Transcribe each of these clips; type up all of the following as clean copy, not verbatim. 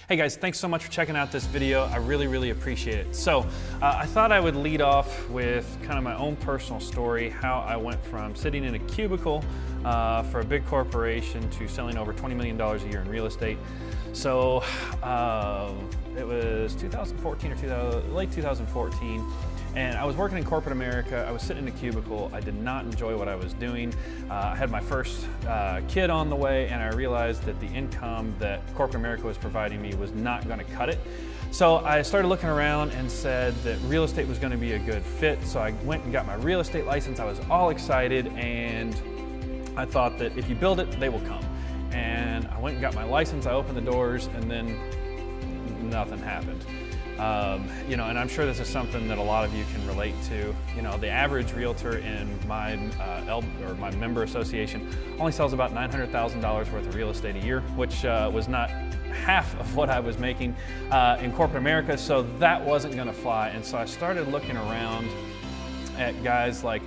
Hey guys, thanks so much for checking out this video. I really appreciate it. So I thought I would lead off with kind of my own personal story, how I went from sitting in a cubicle for a big corporation to selling over $20 million a year in real estate. So it was 2014 or late 2014. And I was working in corporate America. I was sitting in a cubicle. I did not enjoy what I was doing. I had my first kid on the way, and I realized that the income that corporate America was providing me was not going to cut it. So I started looking around and said that real estate was going to be a good fit. So I went and got my real estate license. I was all excited, and I thought that if you build it, they will come. And I went and got my license. I opened the doors, and then nothing happened. And I'm sure this is something that a lot of you can relate to. The average realtor in my my member association only sells about $900,000 worth of real estate a year, which was not half of what I was making in corporate America, so that wasn't going to fly. And so I started looking around at guys like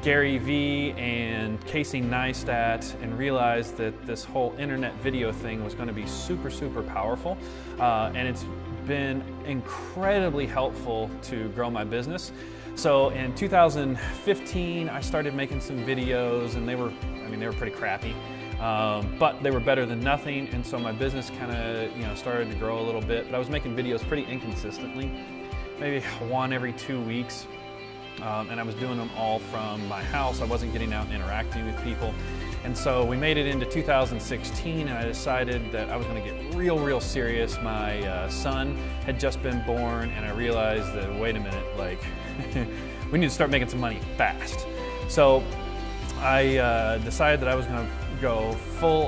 Gary Vee and Casey Neistat and realized that this whole internet video thing was going to be super powerful, and it's been incredibly helpful to grow my business. So in 2015, I started making some videos, and they were pretty crappy, but they were better than nothing. And so my business kind of, started to grow a little bit. But I was making videos pretty inconsistently, maybe one every 2 weeks, and I was doing them all from my house. I wasn't getting out and interacting with people. And so we made it into 2016, and I decided that I was going to get real serious. My son had just been born, and I realized that, wait a minute, we need to start making some money fast. So I decided that I was going to go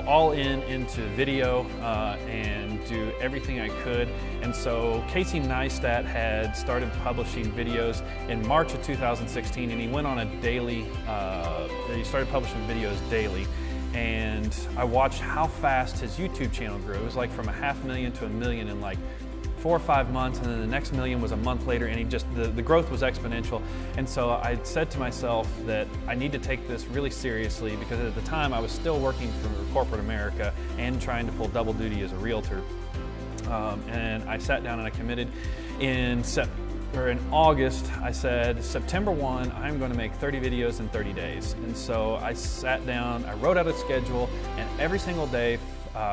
all in into video and do everything I could. And so Casey Neistat had started publishing videos in March of 2016, and he went on a daily, he started publishing videos daily. And I watched how fast his YouTube channel grew. It was like from 500,000 to 1 million in like 4 or 5 months, and then the next million was a month later, and the growth was exponential. And so I said to myself that I need to take this really seriously, because at the time I was still working for corporate America and trying to pull double duty as a realtor. And I sat down and I committed in August. I said, September 1, I'm going to make 30 videos in 30 days. And so I sat down, I wrote out a schedule, and every single day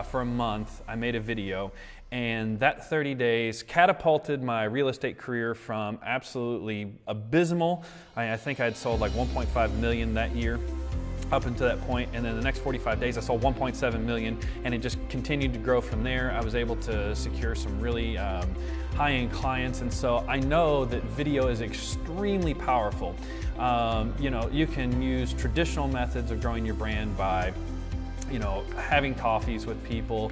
for a month I made a video. And that 30 days catapulted my real estate career from absolutely abysmal. I think I had sold like 1.5 million that year up until that point, and then the next 45 days I sold 1.7 million, and it just continued to grow from there. I was able to secure some really high-end clients, and so I know that video is extremely powerful. You can use traditional methods of growing your brand by having coffees with people,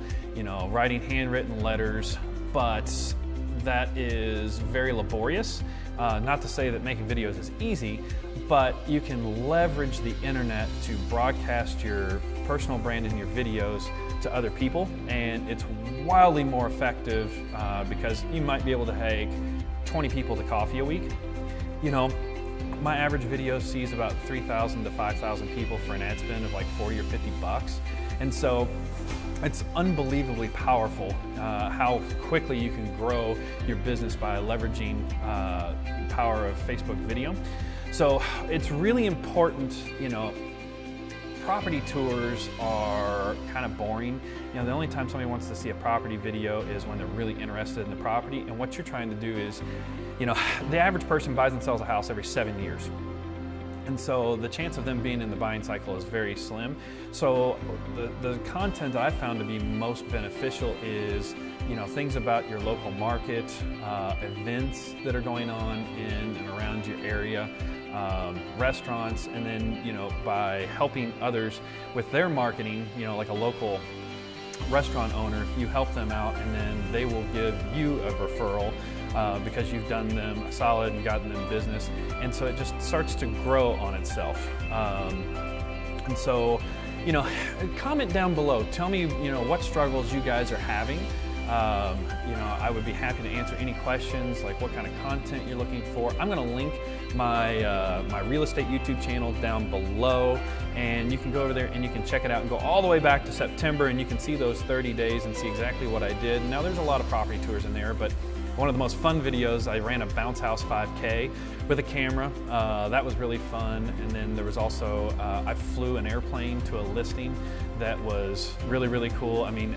writing handwritten letters, but that is very laborious. Not to say that making videos is easy, but you can leverage the internet to broadcast your personal brand and your videos to other people, and it's wildly more effective because you might be able to take 20 people to coffee a week. My average video sees about 3,000 to 5,000 people for an ad spend of like 40 or 50 bucks. And so it's unbelievably powerful how quickly you can grow your business by leveraging the power of Facebook video. So it's really important, property tours are kind of boring. The only time somebody wants to see a property video is when they're really interested in the property. And what you're trying to do is, the average person buys and sells a house every 7 years. And so the chance of them being in the buying cycle is very slim. So the content that I found to be most beneficial is, things about your local market, events that are going on in and around your area, restaurants, and then, by helping others with their marketing, like a local restaurant owner, you help them out, and then they will give you a referral because you've done them a solid and gotten them business. And so it just starts to grow on itself. And so, comment down below. Tell me, what struggles you guys are having You know, I would be happy to answer any questions, like what kind of content you're looking for. I'm going to link my my real estate YouTube channel down below, and you can go over there and you can check it out and go all the way back to September, and you can see those 30 days and see exactly what I did. Now there's a lot of property tours in there, but one of the most fun videos, I ran a bounce house 5K with a camera. That was really fun. And then there was also, I flew an airplane to a listing that was really, really cool. I mean,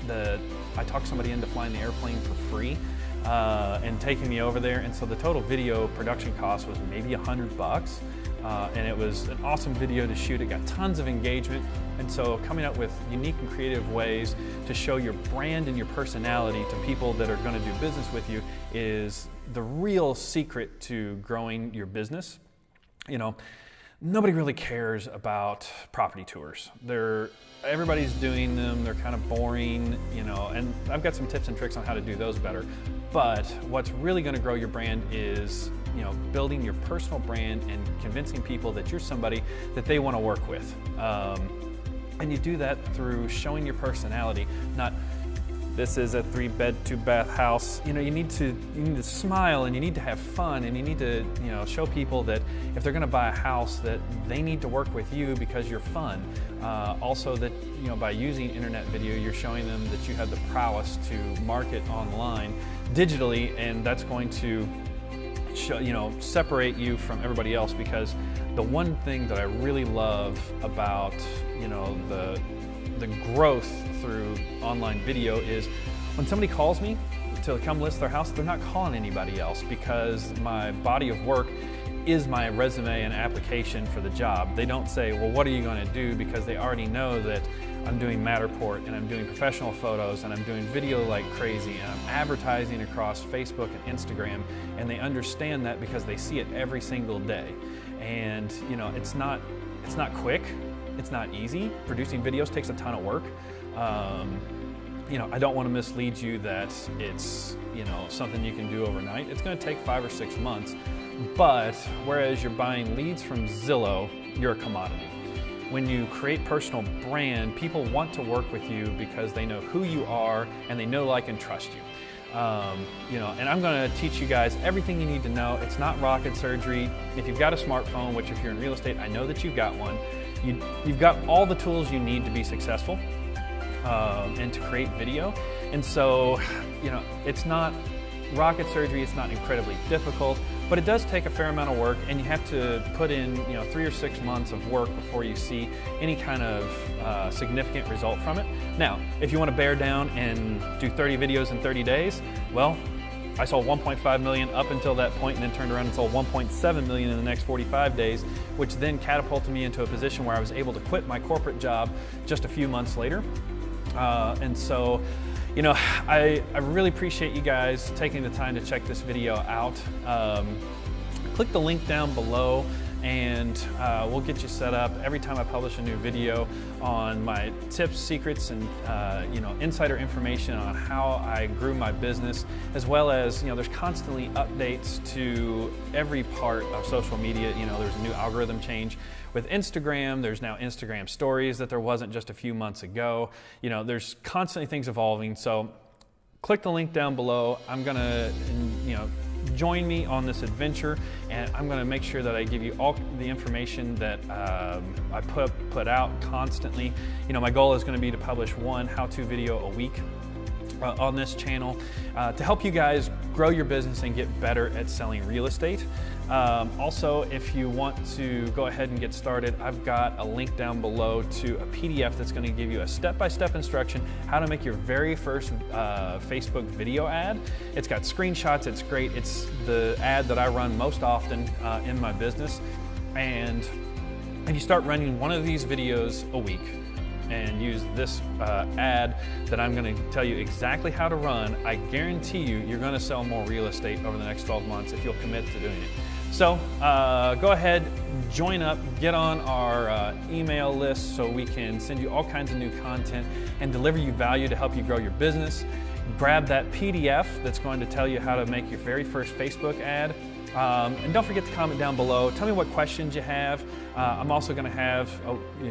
I talked somebody into flying the airplane for free and taking me over there. And so the total video production cost was maybe $100. And it was an awesome video to shoot. It got tons of engagement. And so coming up with unique and creative ways to show your brand and your personality to people that are going to do business with you is the real secret to growing your business. You know, nobody really cares about property tours. Everybody's doing them, they're kind of boring, you know, and I've got some tips and tricks on how to do those better. But what's really going to grow your brand is, you know, building your personal brand and convincing people that you're somebody that they want to work with. And you do that through showing your personality, not this is a 3-bed, 2-bath house. You know, you need to smile, and you need to have fun, and you need to, you know, show people that if they're going to buy a house, that they need to work with you because you're fun. Also, that, you know, by using internet video, you're showing them that you have the prowess to market online digitally, and that's going to separate you from everybody else. Because the one thing that I really love about, you know, the growth through online video is when somebody calls me to come list their house, they're not calling anybody else, because my body of work is my resume and application for the job. They don't say, well, what are you going to do? Because they already know that I'm doing Matterport, and I'm doing professional photos, and I'm doing video like crazy, and I'm advertising across Facebook and Instagram, and they understand that because they see it every single day. And you know, it's not quick, it's not easy. Producing videos takes a ton of work. You know, I don't want to mislead you that it's, you know, something you can do overnight. It's going to take 5 or 6 months. But whereas you're buying leads from Zillow, you're a commodity. When you create personal brand, people want to work with you because they know who you are and they know, like, and trust you. You know, and I'm going to teach you guys everything you need to know. It's not rocket surgery. If you've got a smartphone, which if you're in real estate, I know that you've got one, you've got all the tools you need to be successful and to create video. And so, you know, it's not rocket surgery, it's not incredibly difficult, but it does take a fair amount of work, and you have to put in, you know, 3 or 6 months of work before you see any kind of significant result from it. Now, if you want to bear down and do 30 videos in 30 days, well, I sold 1.5 million up until that point, and then turned around and sold 1.7 million in the next 45 days, which then catapulted me into a position where I was able to quit my corporate job just a few months later. And so, you know, I really appreciate you guys taking the time to check this video out. Click the link down below, and we'll get you set up every time I publish a new video on my tips, secrets, and you know, insider information on how I grew my business, as well as, you know, there's constantly updates to every part of social media. You know, there's a new algorithm change with Instagram. There's now Instagram stories that there wasn't just a few months ago. You know, there's constantly things evolving. So click the link down below. I'm gonna, you know, join me on this adventure, and I'm going to make sure that I give you all the information that I put out constantly. You know, my goal is going to be to publish one how-to video a week on this channel to help you guys grow your business and get better at selling real estate. Also, if you want to go ahead and get started, I've got a link down below to a PDF that's going to give you a step-by-step instruction how to make your very first Facebook video ad. It's got screenshots, it's great. It's the ad that I run most often in my business. And if you start running one of these videos a week and use this ad that I'm going to tell you exactly how to run, I guarantee you're going to sell more real estate over the next 12 months if you'll commit to doing it. So go ahead, join up, get on our email list so we can send you all kinds of new content and deliver you value to help you grow your business. Grab that PDF that's going to tell you how to make your very first Facebook ad, And don't forget to comment down below. Tell me what questions you have. I'm also going to have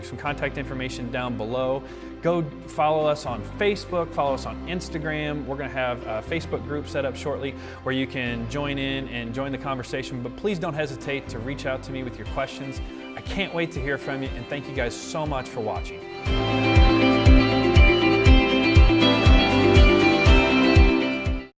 some contact information down below. Go follow us on Facebook, follow us on Instagram. We're going to have a Facebook group set up shortly where you can join in and join the conversation. But please don't hesitate to reach out to me with your questions. I can't wait to hear from you, and thank you guys so much for watching.